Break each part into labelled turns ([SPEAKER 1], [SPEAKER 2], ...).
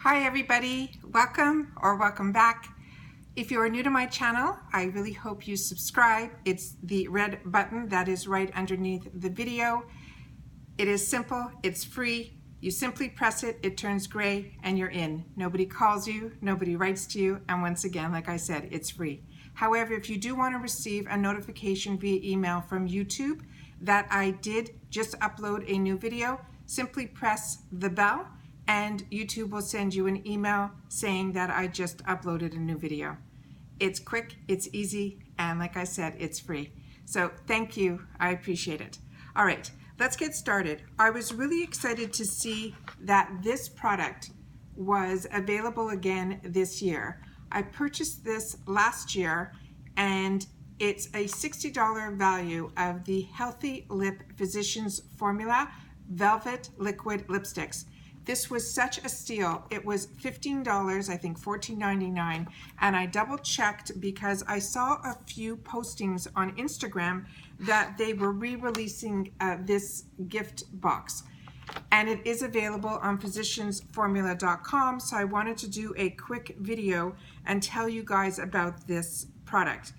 [SPEAKER 1] Hi everybody, welcome or welcome back. If you are new to my channel, I really hope you subscribe. It's the red button that is right underneath the video. It is simple, it's free. You simply press it, it turns gray, and you're in. Nobody calls you, nobody writes to you, and once again, like I said, it's free. However, if you do want to receive a notification via email from YouTube that I did just upload a new video, simply press the bell and YouTube will send you an email saying that I just uploaded a new video. It's quick, it's easy, and like I said, it's free. So thank you, I appreciate it. All right, let's get started. I was really excited to see that this product was available again this year. I purchased this last year and it's a $60 value of the Healthy Lip Physicians Formula Velvet Liquid Lipsticks. This was such a steal. It was $15, I think $14.99, and I double checked because I saw a few postings on Instagram that they were re-releasing this gift box. And it is available on physiciansformula.com, so I wanted to do a quick video and tell you guys about this product.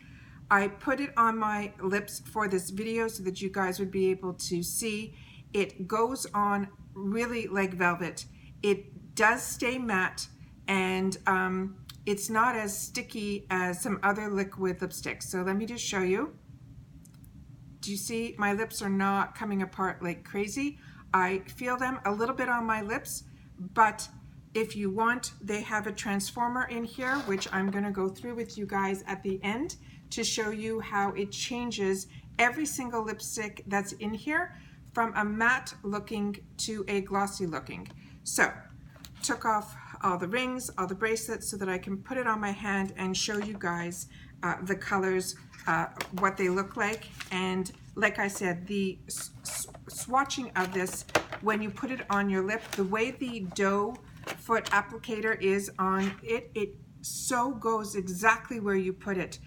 [SPEAKER 1] I put it on my lips for this video so that you guys would be able to see. It goes on really like velvet. It does stay matte, and it's not as sticky as some other liquid lipsticks. So let me just show you. Do you see my lips are not coming apart like crazy? I feel them a little bit on my lips, but if you want, they have a transformer in here, which I'm going to go through with you guys at the end to show you how it changes every single lipstick that's in here from a matte looking to a glossy looking. So took off all the rings, all the bracelets, so that I can put it on my hand and show you guys the colors, what they look like. And like I said, the swatching of this, when you put it on your lip, the way the doe foot applicator is on it, it so goes exactly where you put it.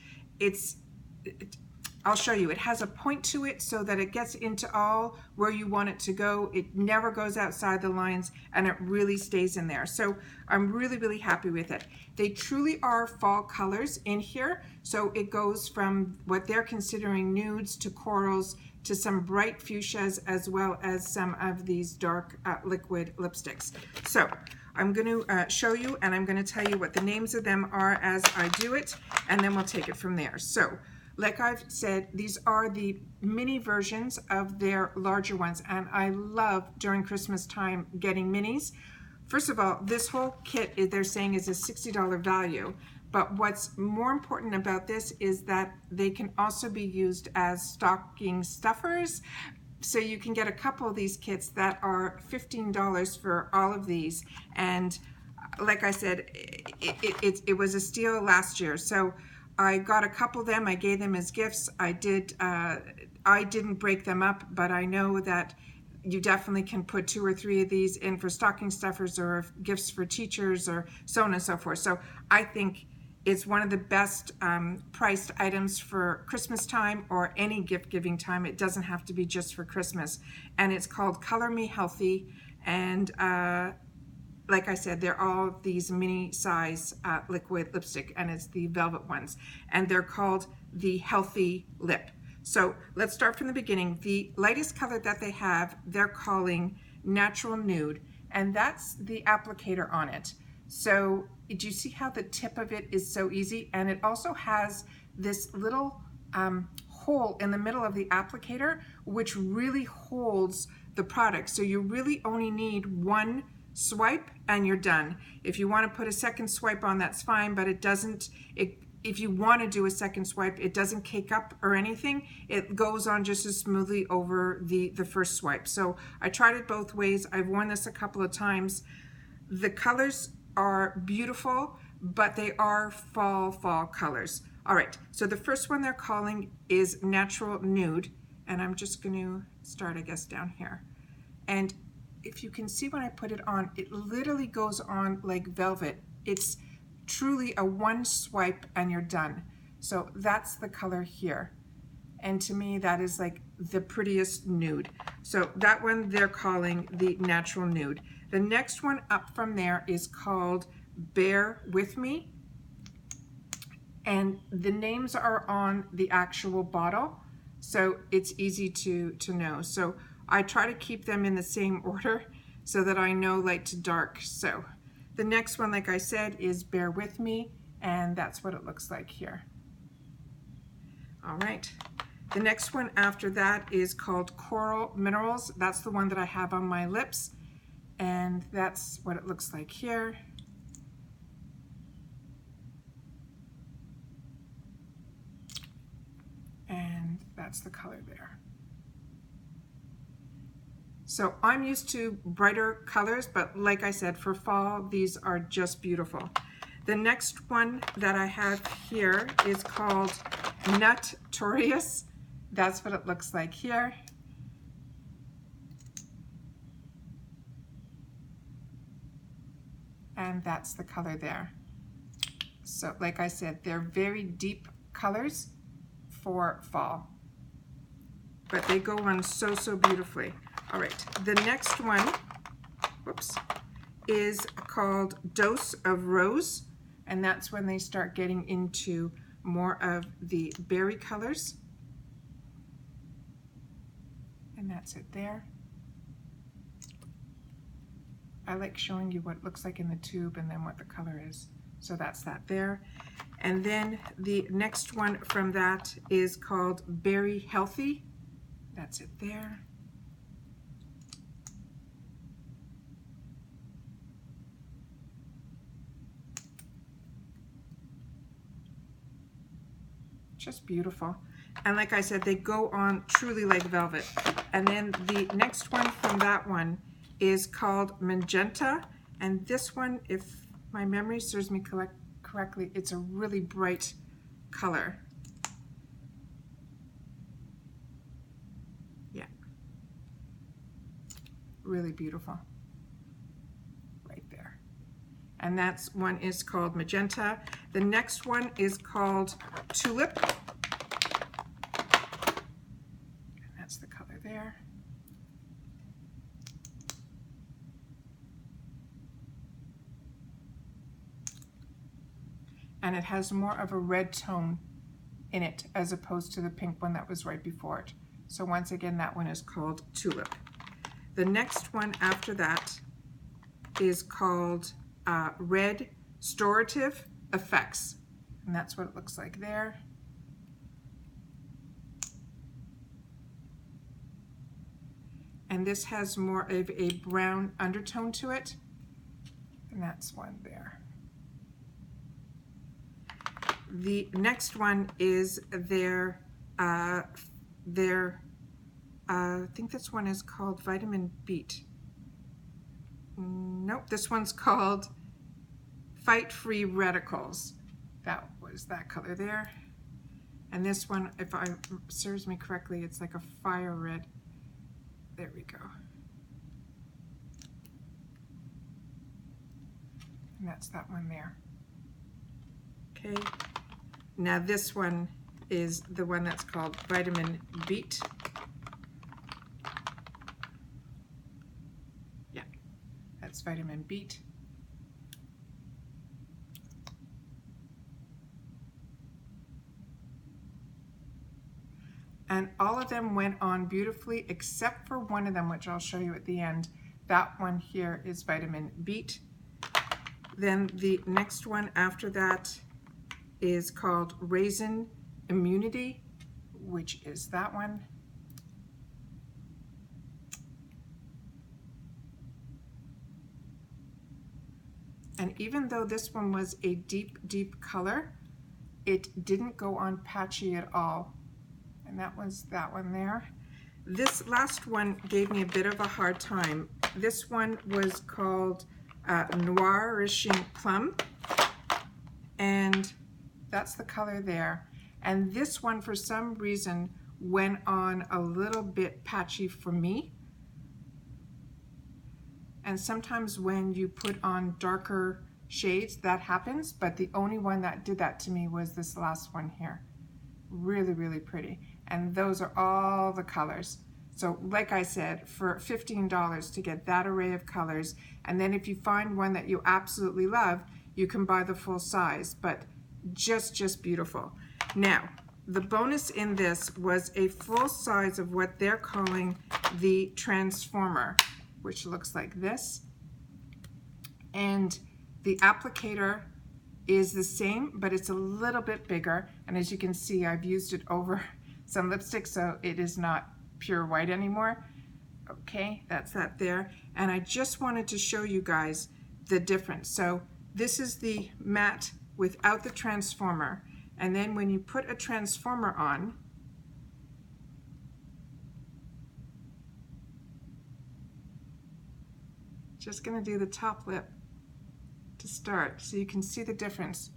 [SPEAKER 1] I'll show you. It has a point to it so that it gets into all where you want it to go. It never goes outside the lines, and it really stays in there. So I'm really, really happy with it. They truly are fall colors in here. So it goes from what they're considering nudes to corals to some bright fuchsias, as well as some of these dark liquid lipsticks. So I'm going to show you, and I'm going to tell you what the names of them are as I do it, and then we'll take it from there. So like I've said, these are the mini versions of their larger ones, and I love during Christmas time getting minis. First of all, this whole kit, they're saying, is a $60 value, but what's more important about this is that they can also be used as stocking stuffers. So you can get a couple of these kits that are $15 for all of these, and like I said, it was a steal last year. So I got a couple of them. I gave them as gifts. I didn't break them up, but I know that you definitely can put 2 or 3 of these in for stocking stuffers or gifts for teachers or so on and so forth. So I think it's one of the best priced items for Christmas time or any gift giving time. It doesn't have to be just for Christmas. And it's called Color Me Healthy, and like I said, they're all these mini size liquid lipstick, and it's the velvet ones, and they're called the Healthy Lip. So let's start from the beginning. The lightest color that they have, they're calling Natural Nude, and that's the applicator on it. So do you see how the tip of it is so easy? And it also has this little hole in the middle of the applicator, which really holds the product. So you really only need one swipe and you're done. If you want to put a second swipe on, that's fine, but it doesn't, if you want to do a second swipe, it doesn't cake up or anything. It goes on just as smoothly over the first swipe. So I tried it both ways. I've worn this a couple of times. The colors are beautiful, but they are fall colors. All right, so the first one they're calling is Natural Nude, and I'm just going to start, I guess, down here. And if you can see when I put it on, it literally goes on like velvet. It's truly a one swipe and you're done. So that's the color here. And to me, that is like the prettiest nude. So that one they're calling the Natural Nude. The next one up from there is called Bear With Me. And the names are on the actual bottle, so it's easy to know. So I try to keep them in the same order so that I know light to dark. So the next one, like I said, is Bear With Me, and that's what it looks like here. All right. The next one after that is called Coral Minerals. That's the one that I have on my lips, and that's what it looks like here. And that's the color there. So I'm used to brighter colors, but like I said, for fall, these are just beautiful. The next one that I have here is called Notorious. That's what it looks like here. And that's the color there. So like I said, they're very deep colors for fall, but they go on so, so beautifully. All right, the next one, whoops, is called Dose of Rose, and that's when they start getting into more of the berry colors. And that's it there. I like showing you what it looks like in the tube and then what the color is. So that's that there. And then the next one from that is called Berry Healthy. That's it there. Just beautiful. And like I said, they go on truly like velvet. And then the next one from that one is called Magenta. And this one, if my memory serves me correctly, it's a really bright color. Yeah. Really beautiful. Right there. And that's one is called Magenta. The next one is called Tulip. And that's the color there. And it has more of a red tone in it as opposed to the pink one that was right before it. So once again, that one is called Tulip. The next one after that is called Red Storative Effects. And that's what it looks like there. And this has more of a brown undertone to it. And that's one there. The next one is their I think this one is called Vitamin Beat. Nope, this one's called Fight Free Radicals. That was that color there. And this one, if I serves me correctly, it's like a fire red. There we go. And that's that one there. Okay. Now this one is the one that's called Vitamin Beat. Yeah, that's Vitamin Beat. And all of them went on beautifully except for one of them, which I'll show you at the end. That one here is Vitamin Beat. Then the next one after that is called Raisin Immunity, which is that one. And even though this one was a deep, deep color, it didn't go on patchy at all. And that was that one there. This last one gave me a bit of a hard time. This one was called Nourishing Plum. And that's the color there. And this one, for some reason, went on a little bit patchy for me. And sometimes when you put on darker shades, that happens. But the only one that did that to me was this last one here. Really, really pretty. And those are all the colors. So like I said, for $15 to get that array of colors, and then if you find one that you absolutely love, you can buy the full size, but just beautiful. Now, the bonus in this was a full size of what they're calling the transformer, which looks like this. And the applicator is the same, but it's a little bit bigger. And as you can see, I've used it over some lipstick, so it is not pure white anymore. Okay, that's that there. And I just wanted to show you guys the difference. So this is the matte without the transformer. And then when you put a transformer on, just gonna do the top lip to start so you can see the difference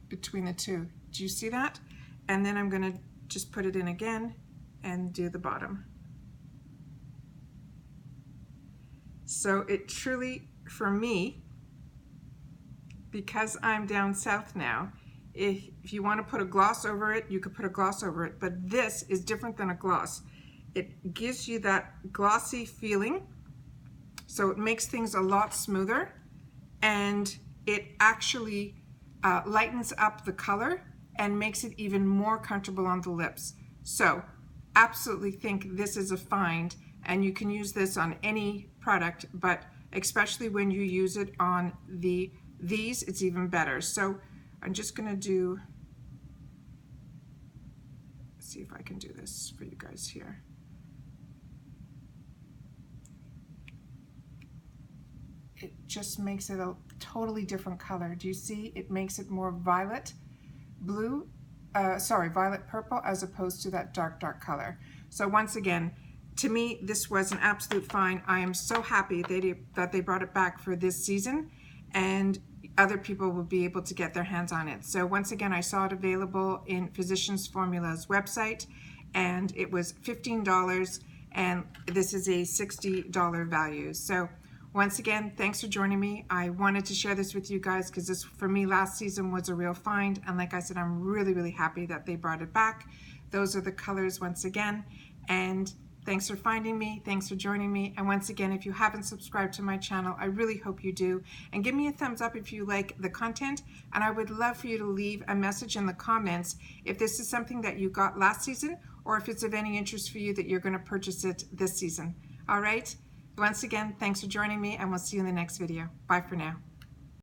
[SPEAKER 1] between the two. Do you see that? And then I'm gonna just put it in again and do the bottom. So it truly, for me, because I'm down south now, if you want to put a gloss over it, you could put a gloss over it, but this is different than a gloss. It gives you that glossy feeling, so it makes things a lot smoother, and it actually lightens up the color and makes it even more comfortable on the lips. So absolutely think this is a find, and you can use this on any product, but especially when you use it on these, it's even better. So I'm just gonna see if I can do this for you guys here. It just makes it a totally different color. Do you see? It makes it more violet blue, violet purple, as opposed to that dark color. So once again, to me, this was an absolute find. I am so happy that they brought it back for this season, and other people will be able to get their hands on it. So once again, I saw it available in Physicians Formula's website, and it was $15, and this is a $60 value. So once again, thanks for joining me. I wanted to share this with you guys because this, for me, last season was a real find. And like I said, I'm really happy that they brought it back. Those are the colors once again. And thanks for finding me. Thanks for joining me. And once again, if you haven't subscribed to my channel, I really hope you do. And give me a thumbs up if you like the content. And I would love for you to leave a message in the comments if this is something that you got last season, or if it's of any interest for you that you're going to purchase it this season. All right? Once again, thanks for joining me, and we'll see you in the next video. Bye for now.